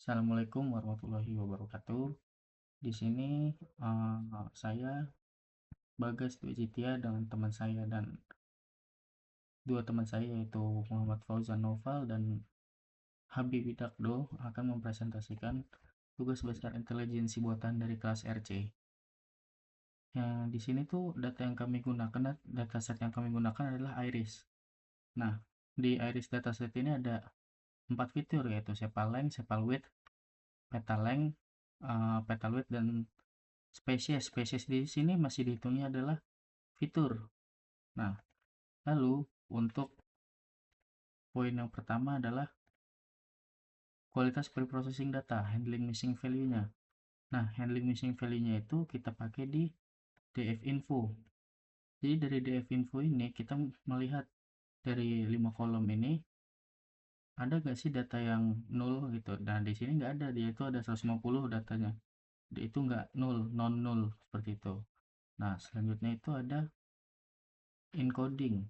Assalamualaikum warahmatullahi wabarakatuh. Di sini saya Bagas Dwi Citya dengan teman saya dan dua teman saya yaitu Muhammad Fauzan Noval dan Habib Widakdo akan mempresentasikan tugas besar intelijensi buatan dari kelas RC. Di sini tuh dataset yang kami gunakan adalah Iris. Nah, di Iris dataset ini ada 4 fitur yaitu sepal length, sepal width, petal length, petal width dan spesies. Spesies di sini masih dihitungnya adalah fitur. Nah, lalu untuk poin yang pertama adalah kualitas preprocessing data, handling missing value-nya. Nah, handling missing value-nya itu kita pakai di df info. Jadi dari df info ini kita melihat dari 5 kolom ini ada gak sih data yang nol gitu. Nah, di sini nggak ada, dia itu ada 150 datanya. Dia itu nggak nol, non null seperti itu. Nah, selanjutnya itu ada encoding.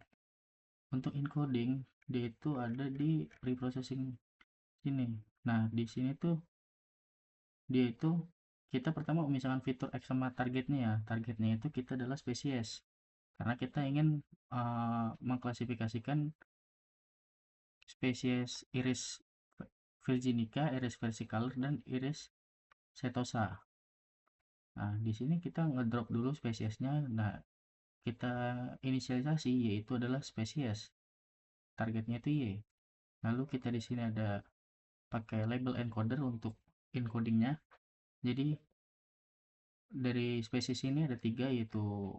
Untuk encoding dia itu ada di preprocessing sini. Nah, di sini tuh dia itu kita pertama misalkan fitur X sama targetnya ya. Targetnya itu kita adalah spesies. Karena kita ingin mengklasifikasikan spesies Iris virginica, Iris versicolor dan Iris setosa. Nah, di sini kita ngedrop dulu spesiesnya. Nah, kita inisialisasi yaitu adalah spesies. Targetnya itu Y. Lalu kita di sini ada pakai label encoder untuk encodingnya. Jadi dari spesies ini ada 3 yaitu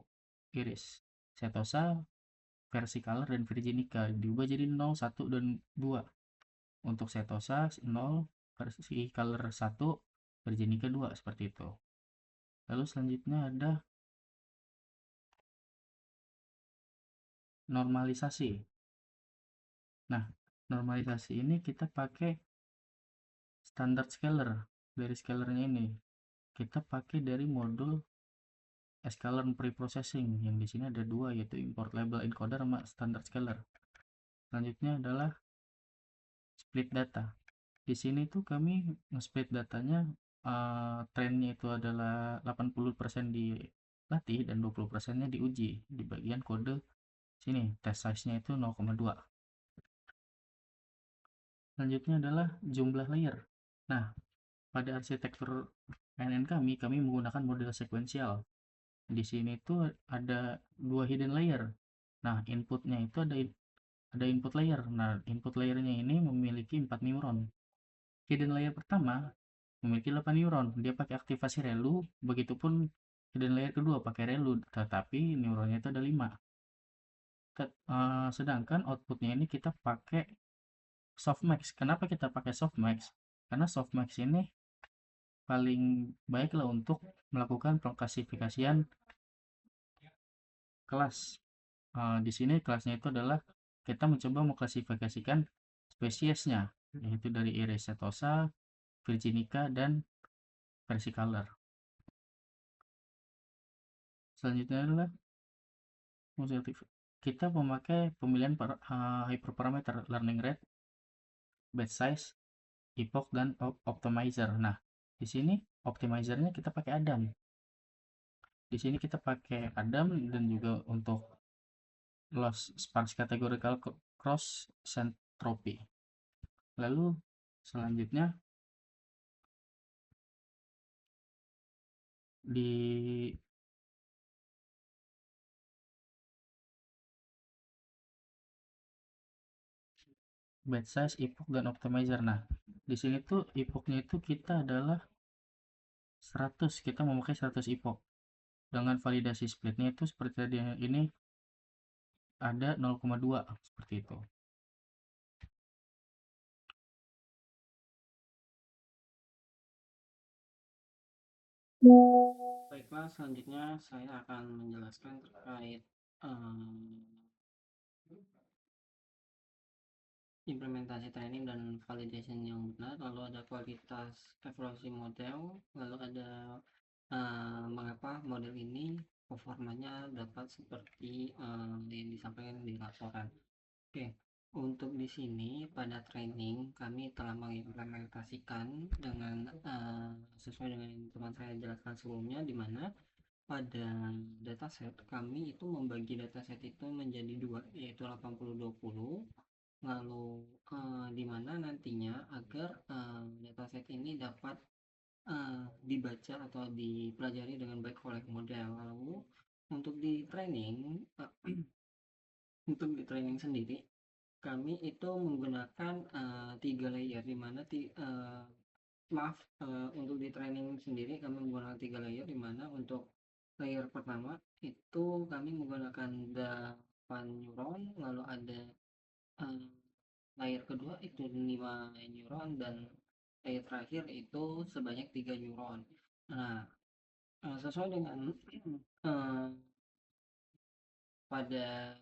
Iris setosa, versicolor dan virginica. Diubah jadi 0, 1 dan 2. Untuk setosa 0, versicolor 1, virginica 2 seperti itu. Lalu selanjutnya ada normalisasi. Nah, normalisasi ini kita pakai standard scaler. Dari scalernya ini kita pakai dari modul Scalern preprocessing yang di sini ada 2 yaitu import label encoder sama standard scaler. Selanjutnya adalah split data. Di sini tuh kami nge-split datanya, trennya itu adalah 80% dilatih dan 20%-nya diuji di bagian kode sini. Test size-nya itu 0,2. Selanjutnya adalah jumlah layer. Nah, pada arsitektur NN kami menggunakan model sekuensial. Di sini tuh ada 2 hidden layer. Nah, inputnya itu ada input layer. Nah, input layernya ini memiliki 4 neuron. Hidden layer pertama memiliki 8 neuron. Dia pakai aktivasi relu, begitupun hidden layer kedua pakai relu, tetapi neuronnya itu ada 5. Sedangkan outputnya ini kita pakai softmax. Kenapa kita pakai softmax? Karena softmax ini paling baik lah untuk melakukan pengklasifikasian kelas. Di sini kelasnya itu adalah kita mencoba mengklasifikasikan spesiesnya, yaitu dari Iris setosa, virginica, dan versicolor. Selanjutnya adalah kita memakai pemilihan hyperparameter learning rate, batch size, epoch, dan optimizer. Nah, di sini optimizernya kita pakai Adam. Di sini kita pakai Adam dan juga untuk loss sparse categorical cross centropy. Lalu selanjutnya di batch size, epoch, dan optimizer. Nah, di sini tuh epochnya itu kita adalah 100. Kita memakai 100 epoch. Dengan validasi splitnya itu seperti tadi ini ada 0,2 seperti itu. Baiklah, selanjutnya saya akan menjelaskan terkait implementasi training dan validation yang benar, lalu ada kualitas evaluasi model, lalu ada mengapa model ini performanya dapat seperti yang disampaikan di laporan. Oke, Untuk di sini pada training kami telah mengimplementasikan dengan sesuai dengan yang teman saya jelaskan sebelumnya, di mana pada dataset kami itu membagi dataset itu menjadi dua, yaitu 80/20. Lalu di mana nantinya agar dataset ini dapat dibaca atau dipelajari dengan baik oleh model. Lalu untuk di training untuk di training sendiri kami itu menggunakan 3 layer, di mana maaf, untuk di training sendiri kami menggunakan 3 layer, di mana untuk layer pertama itu kami menggunakan 8 neuron, lalu ada eh, layer kedua itu 5 neuron, dan layer terakhir itu sebanyak 3 neuron. Nah, sesuai dengan eh, pada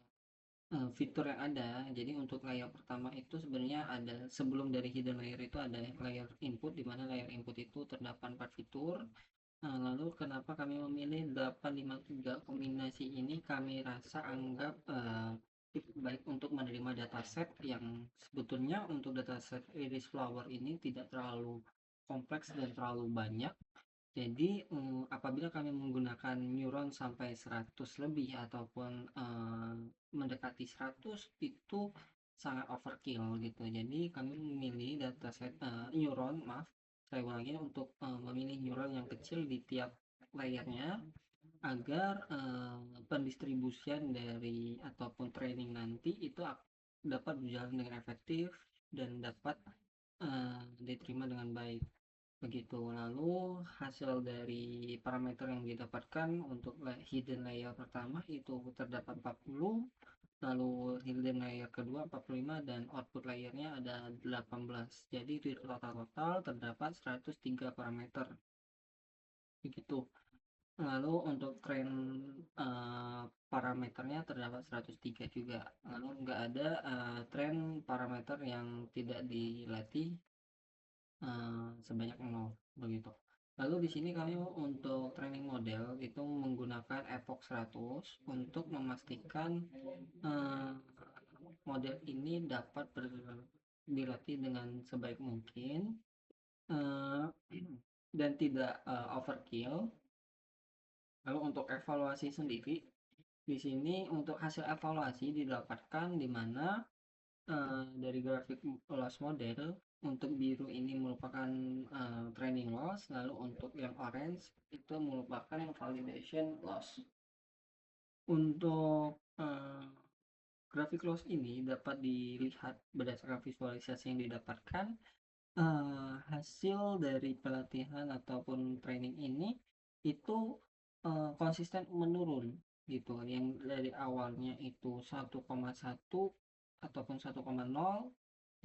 fitur yang ada. Jadi untuk layer pertama itu sebenarnya ada, sebelum dari hidden layer itu ada layer input, di mana layer input itu terdapat 4 fitur. Lalu kenapa kami memilih 853 kombinasi ini? Kami rasa anggap baik untuk menerima dataset yang sebetulnya untuk dataset iris flower ini tidak terlalu kompleks dan terlalu banyak. Jadi apabila kami menggunakan neuron sampai 100 lebih ataupun mendekati 100, itu sangat overkill gitu. Jadi kami memilih dataset neuron, maaf, saya ulangi, untuk memilih neuron yang kecil di tiap layernya, agar pendistribusian dari ataupun training nanti itu dapat berjalan dengan efektif dan dapat diterima dengan baik. Begitu. Lalu hasil dari parameter yang didapatkan untuk hidden layer pertama itu terdapat 40, lalu hidden layer kedua 45, dan output layernya ada 18. Jadi di total terdapat 103 parameter. Begitu. Lalu untuk train parameternya terdapat 103 juga. Lalu nggak ada train parameter yang tidak dilatih sebanyak 0, begitu. Lalu di sini kami untuk training model itu menggunakan Epoch 100 untuk memastikan eh, model ini dapat dilatih dengan sebaik mungkin, eh, dan tidak overkill. Lalu untuk evaluasi sendiri, di sini untuk hasil evaluasi didapatkan di mana dari grafik loss model, untuk biru ini merupakan training loss, lalu untuk yang orange itu merupakan validation loss. Untuk grafik loss ini dapat dilihat berdasarkan visualisasi yang didapatkan. Hasil dari pelatihan ataupun training ini itu konsisten menurun gitu, yang dari awalnya itu 1,1 ataupun 1,0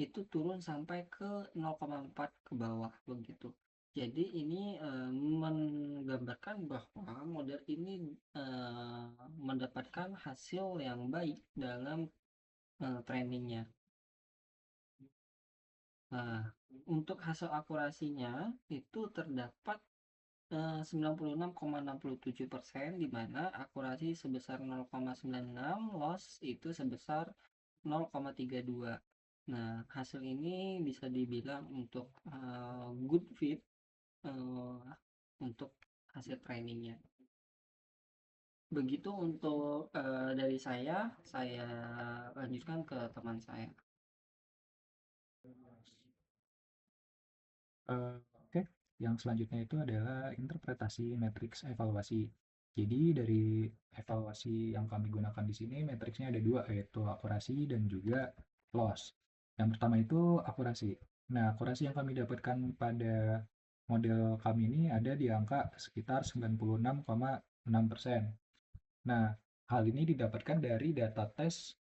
itu turun sampai ke 0,4 ke bawah begitu. Jadi ini menggambarkan bahwa model ini mendapatkan hasil yang baik dalam trainingnya. Nah, untuk hasil akurasinya itu terdapat 96,67%, di mana akurasi sebesar 0,96, loss itu sebesar 0,32. Nah, hasil ini bisa dibilang untuk good fit uh, untuk hasil trainingnya. Begitu untuk dari saya lanjutkan ke teman saya. Oke, yang selanjutnya itu adalah interpretasi matriks evaluasi. Jadi dari evaluasi yang kami gunakan di sini, matriksnya ada dua, yaitu akurasi dan juga loss. Yang pertama itu akurasi. Nah, akurasi yang kami dapatkan pada model kami ini ada di angka sekitar 96,6%. Nah, hal ini didapatkan dari data tes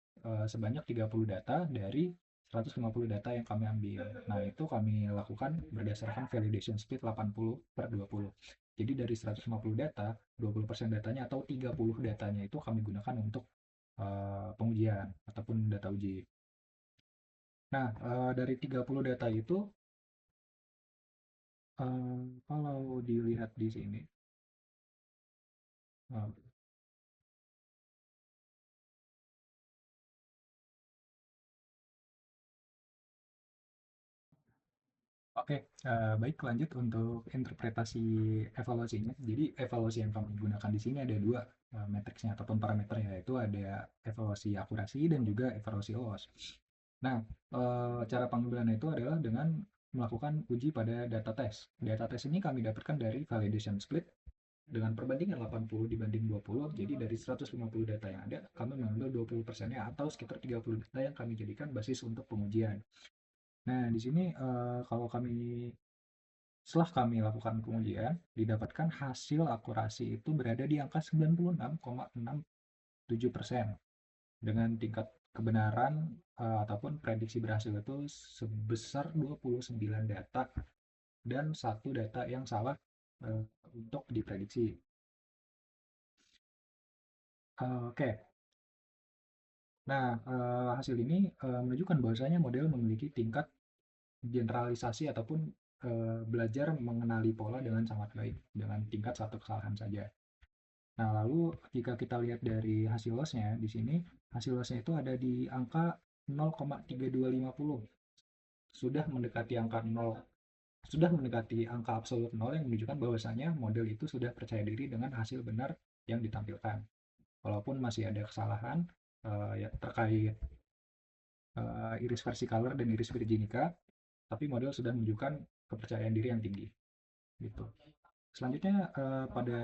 sebanyak 30 data dari 150 data yang kami ambil. Nah, itu kami lakukan berdasarkan validation speed 80/20. Jadi dari 150 data, 20% datanya atau 30 datanya itu kami gunakan untuk pengujian ataupun data uji. Nah, dari 30 data itu, kalau dilihat di sini, eh, Oke, baik lanjut untuk interpretasi evaluasinya. Jadi evaluasi yang kami gunakan di sini ada dua matriksnya ataupun parameternya, yaitu ada evaluasi akurasi dan juga evaluasi loss. Nah, cara pengambilannya itu adalah dengan melakukan uji pada data test. Data test ini kami dapatkan dari validation split dengan perbandingan 80 dibanding 20. Jadi dari 150 data yang ada, kami mengambil 20%-nya atau sekitar 30 data yang kami jadikan basis untuk pengujian. Nah, di sini setelah kami lakukan pengujian, didapatkan hasil akurasi itu berada di angka 96,67% dengan tingkat kebenaran ataupun prediksi berhasil itu sebesar 29 data dan satu data yang salah untuk diprediksi. Oke. Nah, hasil ini menunjukkan bahwasanya model memiliki tingkat generalisasi ataupun belajar mengenali pola dengan sangat baik dengan tingkat satu kesalahan saja. Nah, lalu jika kita lihat dari hasil lossnya di sini, hasil lossnya itu ada di angka 0,3250. Sudah mendekati angka 0, sudah mendekati angka absolut 0 yang menunjukkan bahwasanya model itu sudah percaya diri dengan hasil benar yang ditampilkan. Walaupun masih ada kesalahan ya terkait iris versicolor dan iris virginica, tapi model sudah menunjukkan kepercayaan diri yang tinggi. Gitu. Selanjutnya pada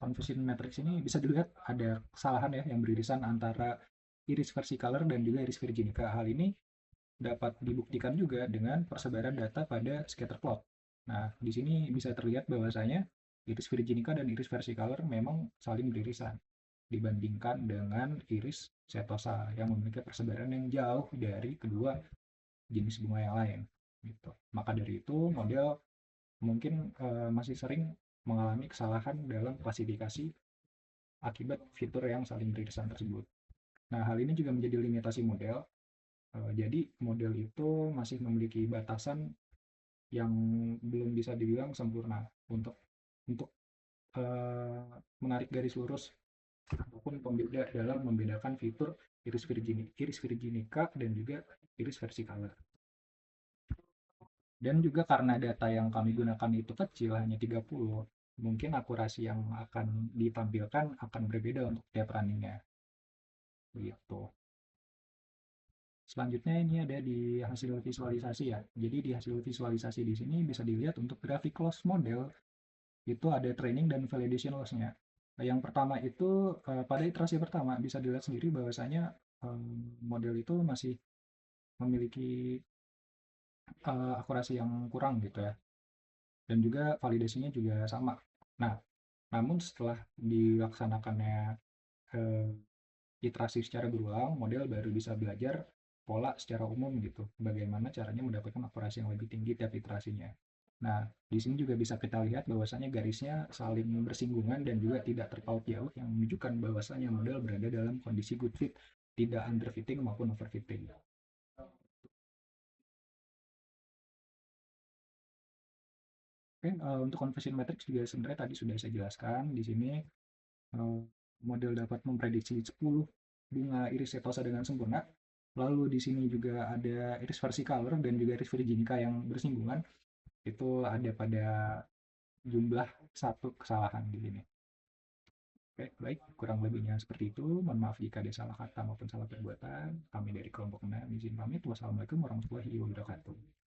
confusion matrix ini bisa dilihat ada kesalahan ya yang beririsan antara iris versicolor dan juga iris virginica. Hal ini dapat dibuktikan juga dengan persebaran data pada scatter plot. Nah, di sini bisa terlihat bahwasanya iris virginica dan iris versicolor memang saling beririsan dibandingkan dengan iris setosa yang memiliki persebaran yang jauh dari kedua jenis bunga yang lain. Gitu. Maka dari itu, model mungkin masih sering mengalami kesalahan dalam klasifikasi akibat fitur yang saling beririsan tersebut. Nah, hal ini juga menjadi limitasi model. Jadi, model itu masih memiliki batasan yang belum bisa dibilang sempurna untuk menarik garis lurus ataupun pembeda dalam membedakan fitur iris virginica dan juga iris versicolor. Dan juga karena data yang kami gunakan itu kecil, hanya 30, mungkin akurasi yang akan ditampilkan akan berbeda untuk tiap runningnya. Gitu. Selanjutnya ini ada di hasil visualisasi ya. Jadi di hasil visualisasi di sini bisa dilihat untuk grafik loss model itu ada training dan validation loss-nya. Yang pertama itu pada iterasi pertama bisa dilihat sendiri bahwasanya model itu masih memiliki akurasi yang kurang gitu ya. Dan juga validasinya juga sama. Nah, namun setelah dilaksanakannya iterasi secara berulang, model baru bisa belajar pola secara umum gitu. Bagaimana caranya mendapatkan akurasi yang lebih tinggi tiap iterasinya. Nah, di sini juga bisa kita lihat bahwasannya garisnya saling bersinggungan dan juga tidak terpaut jauh yang menunjukkan bahwasannya model berada dalam kondisi good fit, tidak underfitting maupun overfitting. Oke, untuk conversion matrix juga sebenarnya tadi sudah saya jelaskan. Di sini model dapat memprediksi 10 bunga iris setosa dengan sempurna. Lalu di sini juga ada iris versicolor dan juga iris virginica yang bersinggungan. Itu ada pada jumlah satu kesalahan di sini. Oke, baik. Kurang lebihnya seperti itu. Mohon maaf jika ada salah kata maupun salah perbuatan. Kami dari kelompok 6 izin pamit. Wassalamualaikum warahmatullahi wabarakatuh.